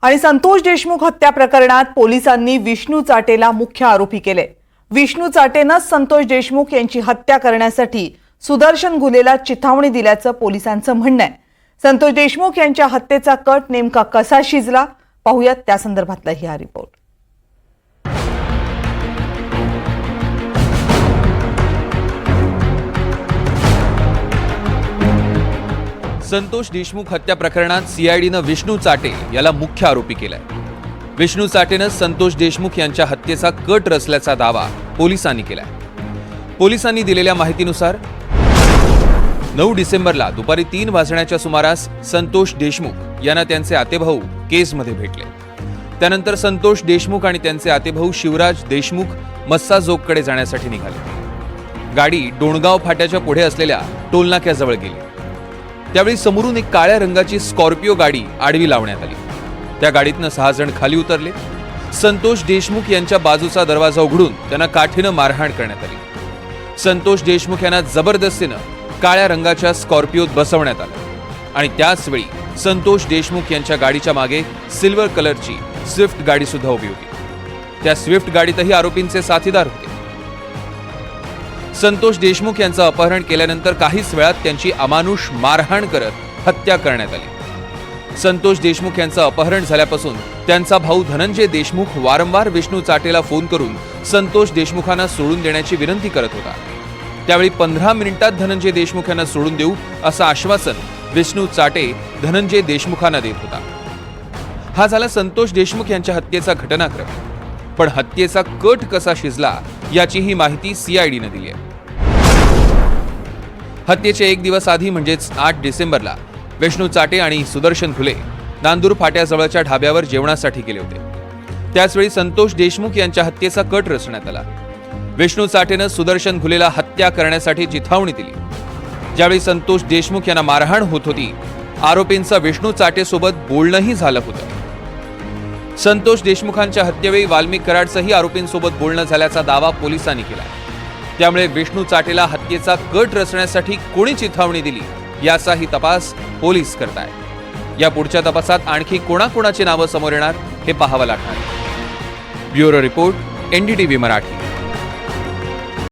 आणि संतोष देशमुख हत्या प्रकरणात पोलिसांनी विष्णू चाटेला मुख्य आरोपी केले। विष्णू चाटेने संतोष देशमुख यांची हत्या करण्यासाठी सुदर्शन घुलेला चिथावणी दिल्याचं पोलिसांचं म्हणणं आहे। संतोष देशमुख यांच्या हत्येचा कट नेमका कसा शिजला पाहूयात त्या संदर्भातला हा रिपोर्ट। संतोष देशमुख हत्या प्रकरणात सीआयडीने विष्णू चाटे याला मुख्य आरोपी केलाय। विष्णू चाटेने संतोष देशमुख यांच्या हत्येचा कट रचल्याचा दावा पोलिसांनी केलाय। पोलिसांनी दिलेल्या माहितीनुसार 9 डिसेंबरला दुपारी 3 वाजण्याच्या सुमारास संतोष देशमुख यांना त्यांचे आतेभाऊ केसमध्ये भेटले। त्यानंतर संतोष देशमुख आणि त्यांचे आतेभाऊ शिवराज देशमुख मस्साजोगकडे जाण्यासाठी निघाले। गाडी डोणगाव फाट्याच्या पुढे असलेल्या टोलनाक्याजवळ गेली। त्यावेळी समोरून एक काळ्या रंगाची स्कॉर्पिओ गाडी आडवी लावण्यात आली। त्या गाडीतनं 6 जण खाली उतरले। संतोष देशमुख यांच्या बाजूचा दरवाजा उघडून त्यांना काठीनं मारहाण करण्यात आली। संतोष देशमुख यांना जबरदस्तीनं काळ्या रंगाच्या स्कॉर्पिओत बसवण्यात आलं आणि त्याच वेळी संतोष देशमुख यांच्या गाडीच्या मागे सिल्वर कलरची स्विफ्ट गाडी सुद्धा उभी होती। त्या स्विफ्ट गाडीतही आरोपींचे साथीदार होते। संतोष देशमुख यांचं अपहरण केल्यानंतर काहीच वेळात त्यांची अमानुष मारहाण करत हत्या करण्यात आली। संतोष देशमुख यांचं अपहरण झाल्यापासून त्यांचा भाऊ धनंजय देशमुख वारंवार विष्णू चाटेला फोन करून संतोष देशमुखांना सोडून देण्याची विनंती करत होता। त्यावेळी 15 मिनिटात धनंजय देशमुख यांना सोडून देऊ असं आश्वासन विष्णू चाटे धनंजय देशमुखांना देत होता। हा झाला संतोष देशमुख यांच्या हत्येचा घटनाक्रम। पण हत्येचा कट कसा शिजला याचीही माहिती सीआयडीने दिली आहे। हत्येचे 1 दिवस आधी म्हणजेच 8 डिसेंबरला विष्णू चाटे आणि सुदर्शन घुले नांदूर फाट्याजवळच्या ढाब्यावर जेवणासाठी गेले होते। त्याचवेळी संतोष देशमुख यांच्या हत्येचा कट रचण्यात आला। विष्णू चाटेने सुदर्शन घुलेला हत्या करण्यासाठी चिथावणी दिली। ज्यावेळी संतोष देशमुख यांना मारहाण होत होती, आरोपींचं विष्णू चाटेसोबत बोलणंही झालं होतं। संतोष देशमुखांच्या हत्येवेळी वाल्मिक कराडसही आरोपींसोबत बोलणं झाल्याचा दावा पोलिसांनी केला। त्यामुळे विष्णू चाटेला हत्येचा कट रचण्यासाठी कोणी चिथावणी दिली याचाही तपास पोलीस करतायत। या पुढच्या तपासात आणखी कोणाकोणाची नावं समोर येणार हे पाहावं लागणार आहे। Bureau report, NDTV Marathi.